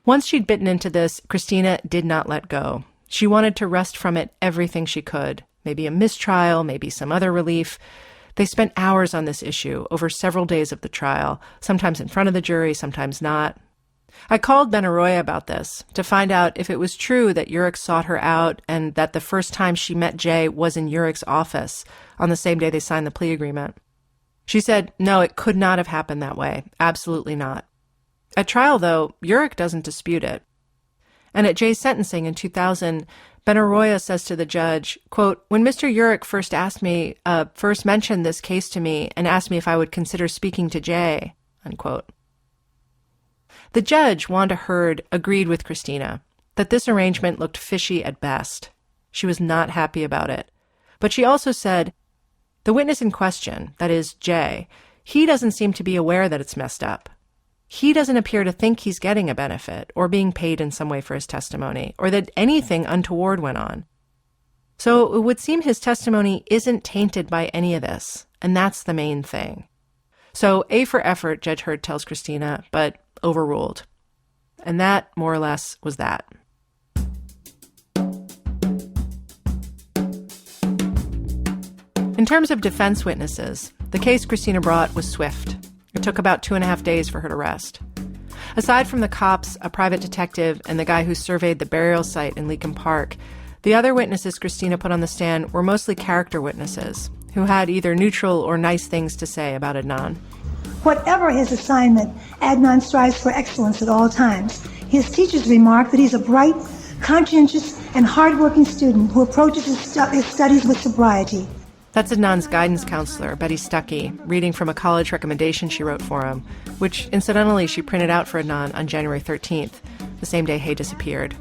[SPEAKER 7] Once she'd bitten into this, Christina did not let go. She wanted to wrest from it everything she could. Maybe a mistrial, maybe some other relief. They spent hours on this issue over several days of the trial, sometimes in front of the jury, sometimes not. I called Benaroya about this to find out if it was true that Yurek sought her out and that the first time she met Jay was in Yurek's office on the same day they signed the plea agreement. She said, no, it could not have happened that way. Absolutely not. At trial, though, Yurek doesn't dispute it. And at Jay's sentencing in 2000, Benaroya says to the judge, quote, when Mr. Yurek first mentioned this case to me and asked me if I would consider speaking to Jay, unquote. The judge, Wanda Hurd, agreed with Christina that this arrangement looked fishy at best. She was not happy about it. But she also said, the witness in question, that is, Jay, he doesn't seem to be aware that it's messed up. He doesn't appear to think he's getting a benefit or being paid in some way for his testimony or that anything untoward went on. So it would seem his testimony isn't tainted by any of this, and that's the main thing. So A for effort, Judge Hurd tells Christina, but overruled. And that, more or less, was that. In terms of defense witnesses, the case Christina brought was swift. It took about 2.5 days for her to rest. Aside from the cops, a private detective, and the guy who surveyed the burial site in Leakin Park, the other witnesses Christina put on the stand were mostly character witnesses who had either neutral or nice things to say about Adnan.
[SPEAKER 11] Whatever his assignment, Adnan strives for excellence at all times. His teachers remark that he's a bright, conscientious, and hardworking student who approaches his studies with sobriety.
[SPEAKER 7] That's Adnan's guidance counselor, Betty Stuckey, reading from a college recommendation she wrote for him, which, incidentally, she printed out for Adnan on January 13th, the same day Hay disappeared.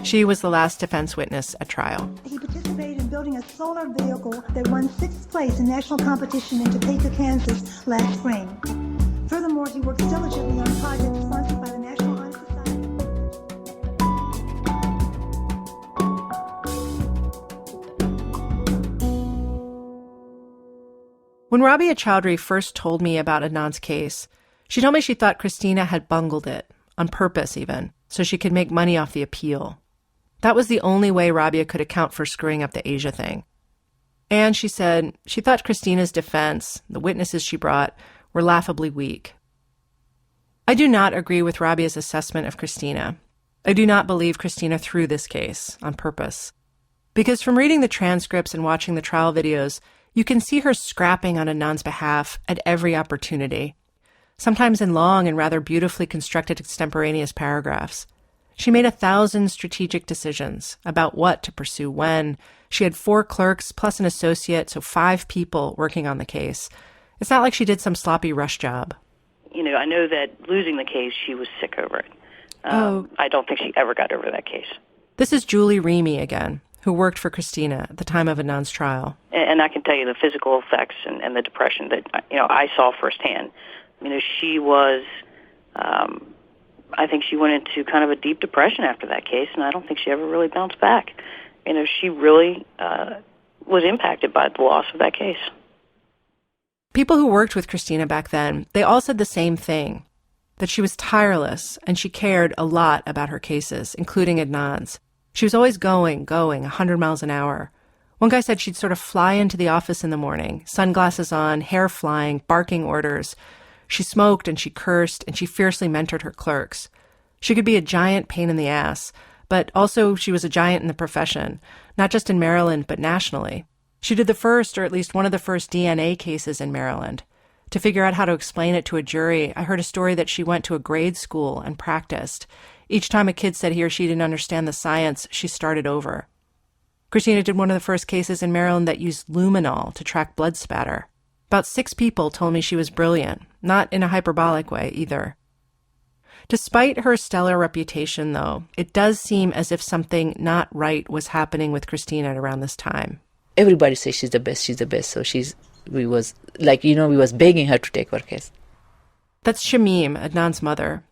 [SPEAKER 7] She was the last defense witness at trial.
[SPEAKER 11] He participated in building a solar vehicle that won 6th place in national competition in Topeka, Kansas last spring. Furthermore, he works diligently on projects sponsored by the National Honor Society.
[SPEAKER 7] When Rabia Chowdhury first told me about Adnan's case, she told me she thought Christina had bungled it, on purpose even, so she could make money off the appeal. That was the only way Rabia could account for screwing up the Asia thing. And she said she thought Christina's defense, the witnesses she brought, were laughably weak. I do not agree with Rabia's assessment of Christina. I do not believe Christina threw this case on purpose. Because from reading the transcripts and watching the trial videos, you can see her scrapping on Adnan's behalf at every opportunity, sometimes in long and rather beautifully constructed extemporaneous paragraphs. She made 1,000 strategic decisions about what to pursue when. She had 4 clerks plus an associate, so 5 people working on the case. It's not like she did some sloppy rush job.
[SPEAKER 2] I know that losing the case, she was sick over it. I don't think she ever got over that case.
[SPEAKER 7] This is Julie Remy again, who worked for Christina at the time of Adnan's trial.
[SPEAKER 2] And I can tell you the physical effects and the depression that, I saw firsthand. She was, I think she went into kind of a deep depression after that case, and I don't think she ever really bounced back. She really was impacted by the loss of that case.
[SPEAKER 7] People who worked with Christina back then, they all said the same thing, that she was tireless and she cared a lot about her cases, including Adnan's. She was always going 100 miles an hour. One guy said she'd sort of fly into the office in the morning, sunglasses on, hair flying, barking orders. She smoked and she cursed and she fiercely mentored her clerks. She could be a giant pain in the ass, but also she was a giant in the profession, not just in Maryland, but nationally. She did the first, or at least one of the first, DNA cases in Maryland. To figure out how to explain it to a jury, I heard a story that she went to a grade school and practiced. Each time a kid said he or she didn't understand the science, she started over. Christina did one of the first cases in Maryland that used luminol to track blood spatter. About 6 people told me she was brilliant, not in a hyperbolic way either. Despite her stellar reputation, though, it does seem as if something not right was happening with Christina at around this time.
[SPEAKER 12] Everybody says she's the best, so we was begging her to take our case.
[SPEAKER 7] That's Shamim, Adnan's mother.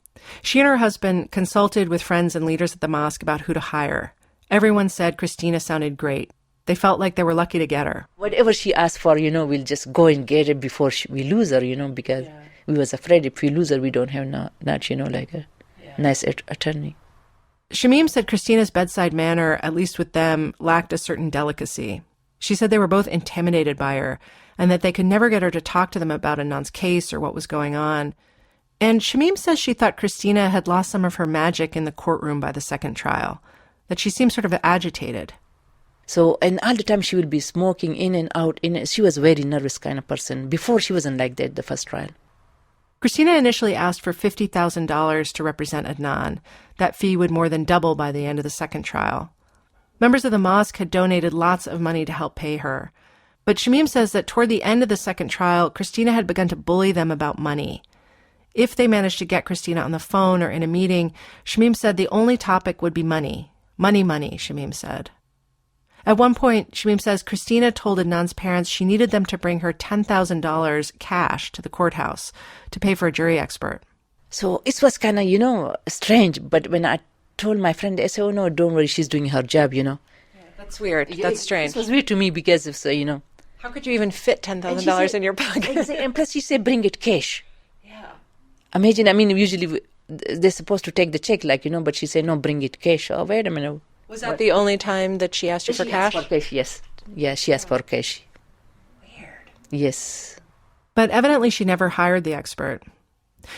[SPEAKER 7] She and her husband consulted with friends and leaders at the mosque about who to hire. Everyone said Christina sounded great. They felt like they were lucky to get her.
[SPEAKER 12] Whatever she asked for, we'll just go and get it before we lose her, because we was afraid if we lose her, we don't have not a nice attorney.
[SPEAKER 7] Shamim said Christina's bedside manner, at least with them, lacked a certain delicacy. She said they were both intimidated by her and that they could never get her to talk to them about Adnan's case or what was going on. And Shamim says she thought Christina had lost some of her magic in the courtroom by the second trial, that she seemed sort of agitated.
[SPEAKER 12] So, and all the time she would be smoking in and out. She was a very nervous kind of person. Before, she wasn't like that, the first trial.
[SPEAKER 7] Christina initially asked for $50,000 to represent Adnan. That fee would more than double by the end of the second trial. Members of the mosque had donated lots of money to help pay her. But Shamim says that toward the end of the second trial, Christina had begun to bully them about money. If they managed to get Christina on the phone or in a meeting, Shamim said the only topic would be money. Money, Shamim said. At one point, Shamim says Christina told Adnan's parents she needed them to bring her $10,000 cash to the courthouse to pay for a jury expert.
[SPEAKER 12] So it was kind of, strange. But when I told my friend, I said, oh, no, don't worry, she's doing her job,
[SPEAKER 18] Yeah, that's weird. That's strange.
[SPEAKER 12] It was weird to me because of,
[SPEAKER 18] How could you even fit $10,000 in your pocket?
[SPEAKER 12] And plus she said, bring it cash. Yeah. Imagine, usually they're supposed to take the check, but she said, no, bring it cash. Oh, wait a minute.
[SPEAKER 18] Was that the only time that she asked you for cash?
[SPEAKER 12] Asked for cash, yes. Yeah, she asked for cash. Weird. Yes.
[SPEAKER 7] But evidently she never hired the expert.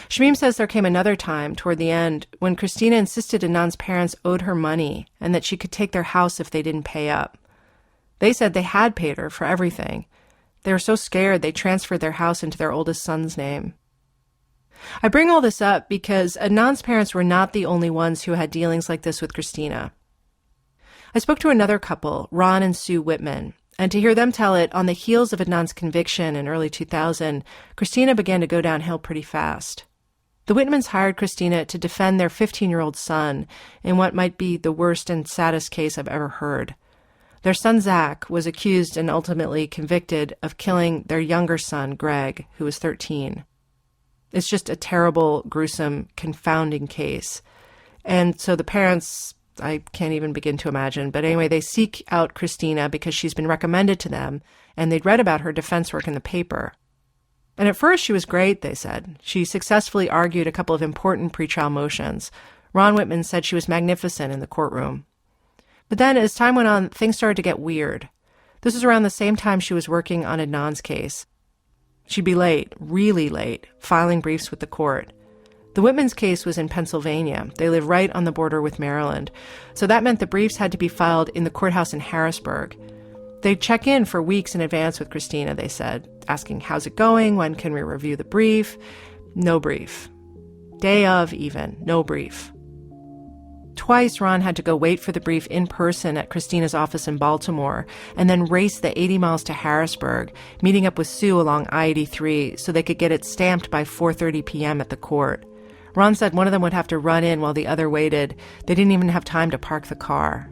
[SPEAKER 7] Shamim says there came another time toward the end when Christina insisted Adnan's parents owed her money and that she could take their house if they didn't pay up. They said they had paid her for everything. They were so scared they transferred their house into their oldest son's name. I bring all this up because Adnan's parents were not the only ones who had dealings like this with Christina. I spoke to another couple, Ron and Sue Whitman, and to hear them tell it, on the heels of Adnan's conviction in early 2000, Christina began to go downhill pretty fast. The Whitmans hired Christina to defend their 15-year-old son in what might be the worst and saddest case I've ever heard. Their son, Zach, was accused and ultimately convicted of killing their younger son, Greg, who was 13. It's just a terrible, gruesome, confounding case. And so the parents, I can't even begin to imagine. But anyway, they seek out Christina because she's been recommended to them, and they'd read about her defense work in the paper. And at first she was great, they said. She successfully argued a couple of important pretrial motions. Ron Whitman said she was magnificent in the courtroom. But then as time went on, things started to get weird. This was around the same time she was working on Adnan's case. She'd be late, really late, filing briefs with the court. The Whitmans' case was in Pennsylvania. They live right on the border with Maryland. So that meant the briefs had to be filed in the courthouse in Harrisburg. They'd check in for weeks in advance with Christina, they said, asking, how's it going? When can we review the brief? No brief. Day of, even. No brief. Twice, Ron had to go wait for the brief in person at Christina's office in Baltimore and then race the 80 miles to Harrisburg, meeting up with Sue along I-83 so they could get it stamped by 4:30 p.m. at the court. Ron said one of them would have to run in while the other waited. They didn't even have time to park the car.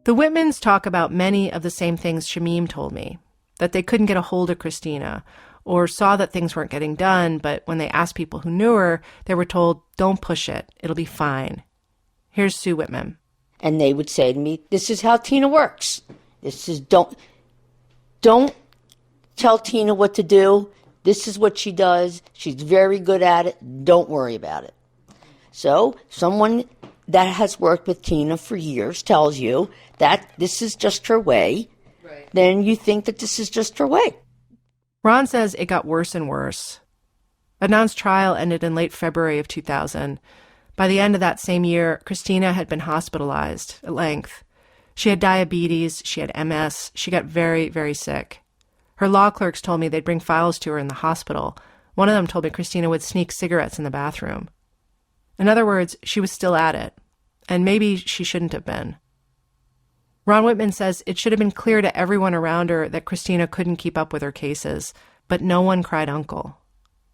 [SPEAKER 7] The Whitmans talk about many of the same things Shamim told me, that they couldn't get a hold of Christina, or saw that things weren't getting done, but when they asked people who knew her, they were told, don't push it, it'll be fine. Here's Sue Whitman.
[SPEAKER 13] And they would say to me, this is how Tina works. This is, don't tell Tina what to do. This is what she does. She's very good at it. Don't worry about it. So someone that has worked with Tina for years tells you that this is just her way. Right. Then you think that this is just her way.
[SPEAKER 7] Ron says it got worse and worse. Adnan's trial ended in late February of 2000. By the end of that same year, Christina had been hospitalized at length. She had diabetes, she had MS, she got very, very sick. Her law clerks told me they'd bring files to her in the hospital. One of them told me Christina would sneak cigarettes in the bathroom. In other words, she was still at it. And maybe she shouldn't have been. Ron Whitman says it should have been clear to everyone around her that Christina couldn't keep up with her cases, but no one cried uncle.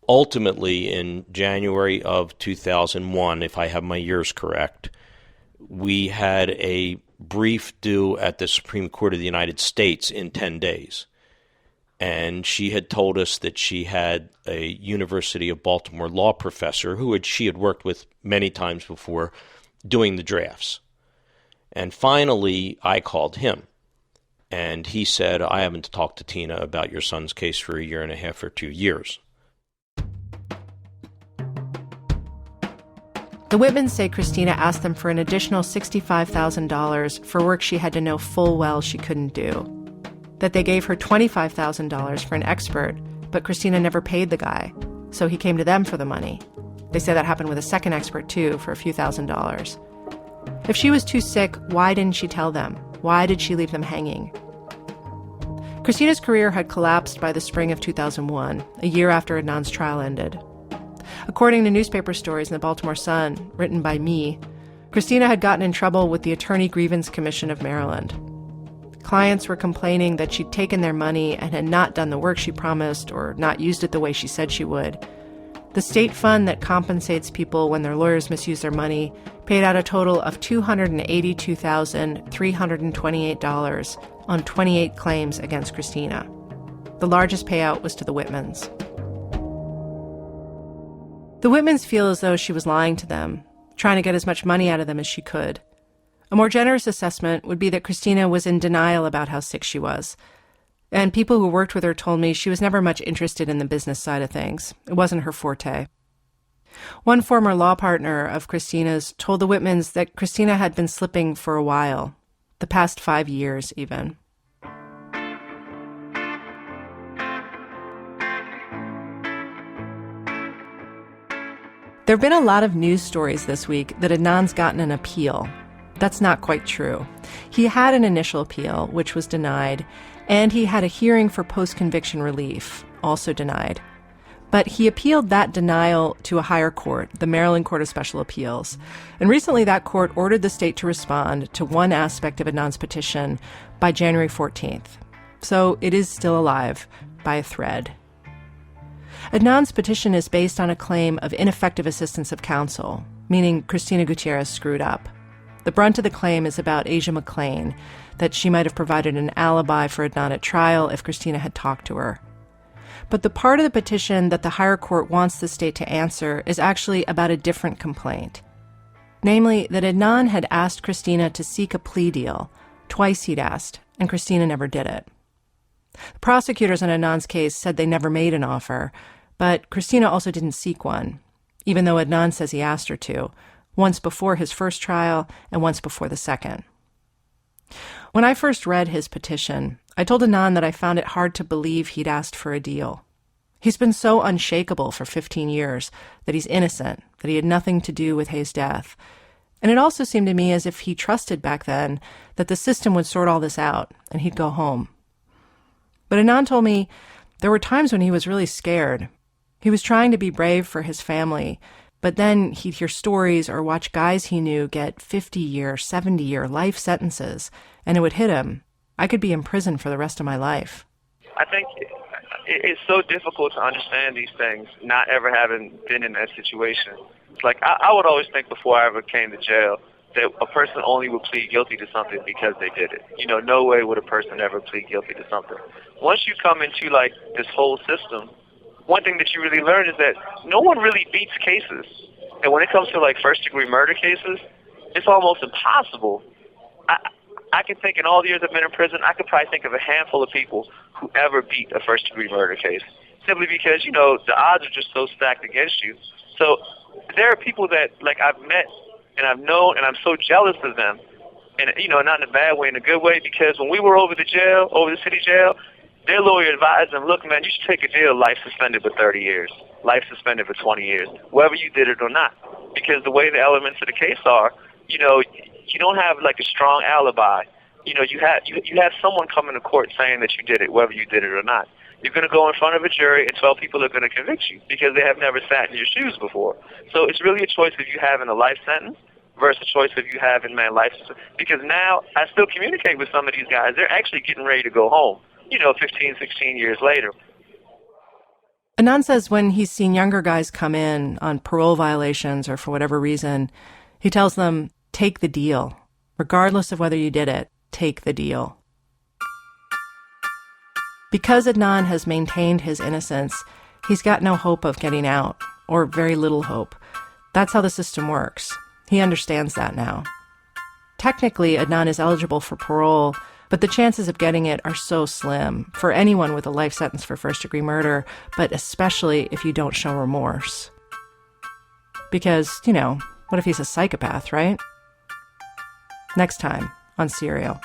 [SPEAKER 14] Ultimately, in January of 2001, if I have my years correct, we had a brief due at the Supreme Court of the United States in 10 days. And she had told us that she had a University of Baltimore law professor who she had worked with many times before doing the drafts. And finally, I called him. And he said, I haven't talked to Tina about your son's case for 1.5 years or 2 years.
[SPEAKER 7] The Whitmans say Christina asked them for an additional $65,000 for work she had to know full well she couldn't do. That they gave her $25,000 for an expert, but Christina never paid the guy, so he came to them for the money. They say that happened with a second expert, too, for a few $1,000s. If she was too sick, why didn't she tell them? Why did she leave them hanging? Christina's career had collapsed by the spring of 2001, a year after Adnan's trial ended. According to newspaper stories in the Baltimore Sun, written by me, Christina had gotten in trouble with the Attorney Grievance Commission of Maryland. Clients were complaining that she'd taken their money and had not done the work she promised or not used it the way she said she would. The state fund that compensates people when their lawyers misuse their money paid out a total of $282,328 on 28 claims against Christina. The largest payout was to the Whitmans. The Whitmans feel as though she was lying to them, trying to get as much money out of them as she could. A more generous assessment would be that Christina was in denial about how sick she was. And people who worked with her told me she was never much interested in the business side of things. It wasn't her forte. One former law partner of Christina's told the Whitmans that Christina had been slipping for a while, the past 5 years even. There have been a lot of news stories this week that Adnan's gotten an appeal. That's not quite true. He had an initial appeal, which was denied, and he had a hearing for post-conviction relief, also denied. But he appealed that denial to a higher court, the Maryland Court of Special Appeals. And recently that court ordered the state to respond to one aspect of Adnan's petition by January 14th. So it is still alive by a thread. Adnan's petition is based on a claim of ineffective assistance of counsel, meaning Christina Gutierrez screwed up. The brunt of the claim is about Asia McClain, that she might have provided an alibi for Adnan at trial if Christina had talked to her. But the part of the petition that the higher court wants the state to answer is actually about a different complaint. Namely, that Adnan had asked Christina to seek a plea deal. Twice he'd asked, and Christina never did it. The prosecutors in Adnan's case said they never made an offer, but Christina also didn't seek one, even though Adnan says he asked her to, once before his first trial and once before the second. When I first read his petition, I told Adnan that I found it hard to believe he'd asked for a deal. He's been so unshakable for 15 years that he's innocent, that he had nothing to do with Hayes' death. And it also seemed to me as if he trusted back then that the system would sort all this out and he'd go home. But Adnan told me there were times when he was really scared. He was trying to be brave for his family, but then he'd hear stories or watch guys he knew get 50-year, 70-year life sentences, and it would hit him. I could be in prison for the rest of my life.
[SPEAKER 5] I think it's so difficult to understand these things, not ever having been in that situation. It's like I would always think before I ever came to jail that a person only would plead guilty to something because they did it. No way would a person ever plead guilty to something. Once you come into like this whole system, one thing that you really learn is that no one really beats cases. And when it comes to like first-degree murder cases, it's almost impossible. I can think in all the years I've been in prison, I could probably think of a handful of people who ever beat a first-degree murder case, simply because, the odds are just so stacked against you. So there are people that, like, I've met and I've known, and I'm so jealous of them, and, not in a bad way, in a good way, because when we were over the city jail, their lawyer advised them, look, man, you should take a deal, life suspended for 30 years, life suspended for 20 years, whether you did it or not. Because the way the elements of the case are, you don't have like a strong alibi. You have someone come into court saying that you did it, whether you did it or not. You're going to go in front of a jury and 12 people are going to convict you because they have never sat in your shoes before. So it's really a choice of you having a life sentence versus a choice of you having, life. Because now I still communicate with some of these guys. They're actually getting ready to go home, 15, 16 years later.
[SPEAKER 7] Adnan says when he's seen younger guys come in on parole violations or for whatever reason, he tells them, take the deal. Regardless of whether you did it, take the deal. Because Adnan has maintained his innocence, he's got no hope of getting out, or very little hope. That's how the system works. He understands that now. Technically, Adnan is eligible for parole, but the chances of getting it are so slim for anyone with a life sentence for first-degree murder, but especially if you don't show remorse. Because, what if he's a psychopath, right? Next time on Serial.